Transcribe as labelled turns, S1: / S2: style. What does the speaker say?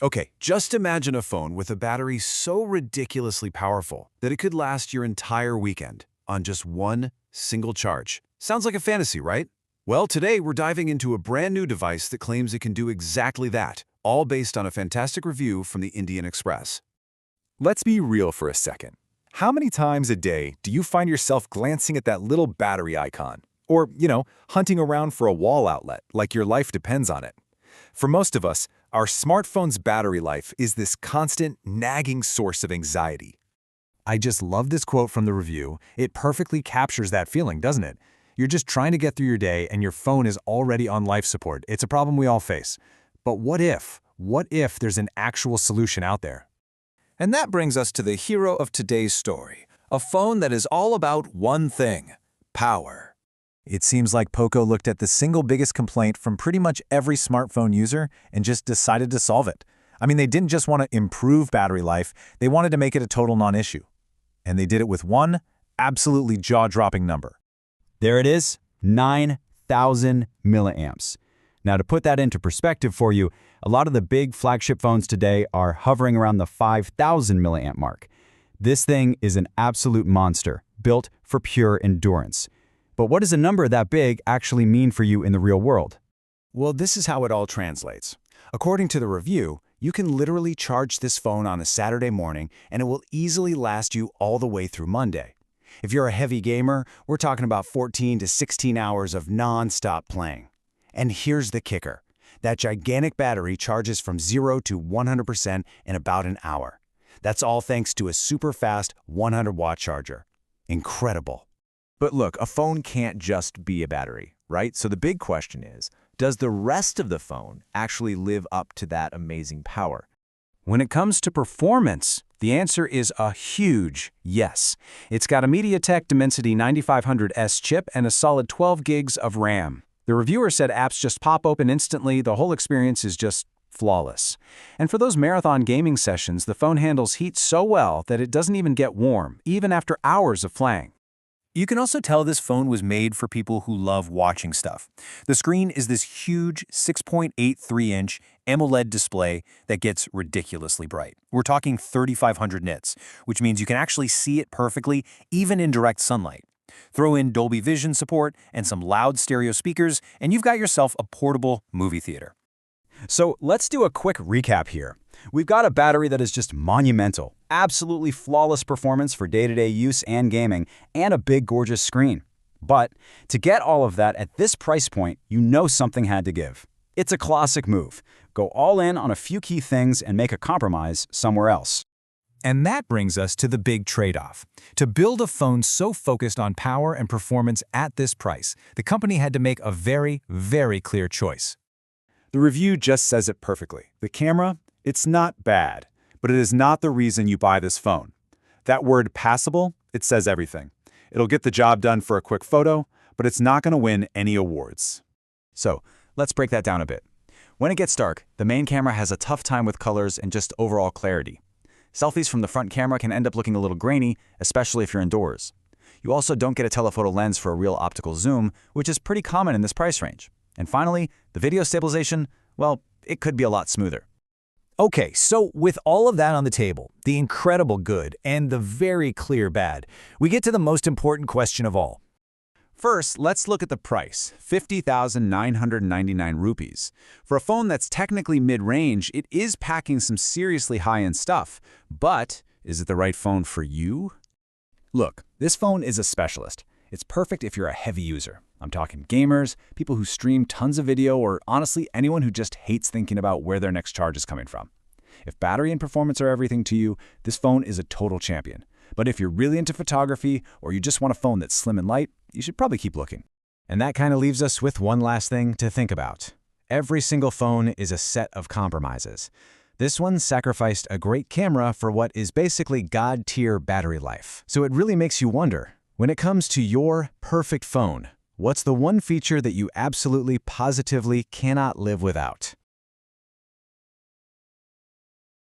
S1: Okay, just imagine a phone with a battery so ridiculously powerful that it could last your entire weekend on just one single charge. Sounds like a fantasy, right? Well, today we're diving into a brand new device that claims it can do exactly that, all based on a fantastic review from the Indian Express.
S2: Let's be real for a second. How many times a day do you find yourself glancing at that little battery icon? Or, hunting around for a wall outlet like your life depends on it? For most of us, our smartphone's battery life is this constant, nagging source of anxiety. I just love this quote from the review. It perfectly captures that feeling, doesn't it? You're just trying to get through your day and your phone is already on life support. It's a problem we all face. But what if? What if there's an actual solution out there?
S3: And that brings us to the hero of today's story, a phone that is all about one thing: power.
S2: It seems like Poco looked at the single biggest complaint from pretty much every smartphone user and just decided to solve it. I mean, they didn't just want to improve battery life, they wanted to make it a total non-issue. And they did it with one absolutely jaw-dropping number.
S4: There it is, 9,000 milliamps. Now, to put that into perspective for you, a lot of the big flagship phones today are hovering around the 5,000 milliamp mark. This thing is an absolute monster, built for pure endurance. But what does a number that big actually mean for you in the real world?
S1: Well, this is how it all translates. According to the review, you can literally charge this phone on a Saturday morning and it will easily last you all the way through Monday. If you're a heavy gamer, we're talking about 14 to 16 hours of non-stop playing. And here's the kicker. That gigantic battery charges from 0 to 100% in about an hour. That's all thanks to a super fast 100-watt charger. Incredible.
S5: But look, a phone can't just be a battery, right? So the big question is, does the rest of the phone actually live up to that amazing power?
S1: When it comes to performance, the answer is a huge yes. It's got a MediaTek Dimensity 9500S chip and a solid 12 gigs of RAM. The reviewer said apps just pop open instantly, the whole experience is just flawless. And for those marathon gaming sessions, the phone handles heat so well that it doesn't even get warm, even after hours of playing. You can also tell this phone was made for people who love watching stuff. The screen is this huge 6.83-inch AMOLED display that gets ridiculously bright. We're talking 3,500 nits, which means you can actually see it perfectly, even in direct sunlight. Throw in Dolby Vision support and some loud stereo speakers, and you've got yourself a portable movie theater.
S4: So let's do a quick recap here. We've got a battery that is just monumental, absolutely flawless performance for day-to-day use and gaming, and a big, gorgeous screen. But to get all of that at this price point, you know something had to give. It's a classic move. Go all in on a few key things and make a compromise somewhere else.
S2: And that brings us to the big trade-off. To build a phone so focused on power and performance at this price, the company had to make a very, very clear choice.
S3: The review just says it perfectly. The camera, it's not bad, but it is not the reason you buy this phone. That word passable, it says everything. It'll get the job done for a quick photo, but it's not going to win any awards.
S4: So let's break that down a bit. When it gets dark, the main camera has a tough time with colors and just overall clarity. Selfies from the front camera can end up looking a little grainy, especially if you're indoors. You also don't get a telephoto lens for a real optical zoom, which is pretty common in this price range. And finally, the video stabilization, well, it could be a lot smoother.
S2: Okay, so with all of that on the table, the incredible good and the very clear bad, we get to the most important question of all.
S3: First, let's look at the price, 50,999 rupees. For a phone that's technically mid-range, it is packing some seriously high-end stuff. But is it the right phone for you?
S4: Look, this phone is a specialist. It's perfect if you're a heavy user. I'm talking gamers, people who stream tons of video, or honestly, anyone who just hates thinking about where their next charge is coming from. If battery and performance are everything to you, this phone is a total champion. But if you're really into photography, or you just want a phone that's slim and light, you should probably keep looking.
S2: And that kind of leaves us with one last thing to think about. Every single phone is a set of compromises. This one sacrificed a great camera for what is basically God-tier battery life. So it really makes you wonder, when it comes to your perfect phone, what's the one feature that you absolutely, positively cannot live without?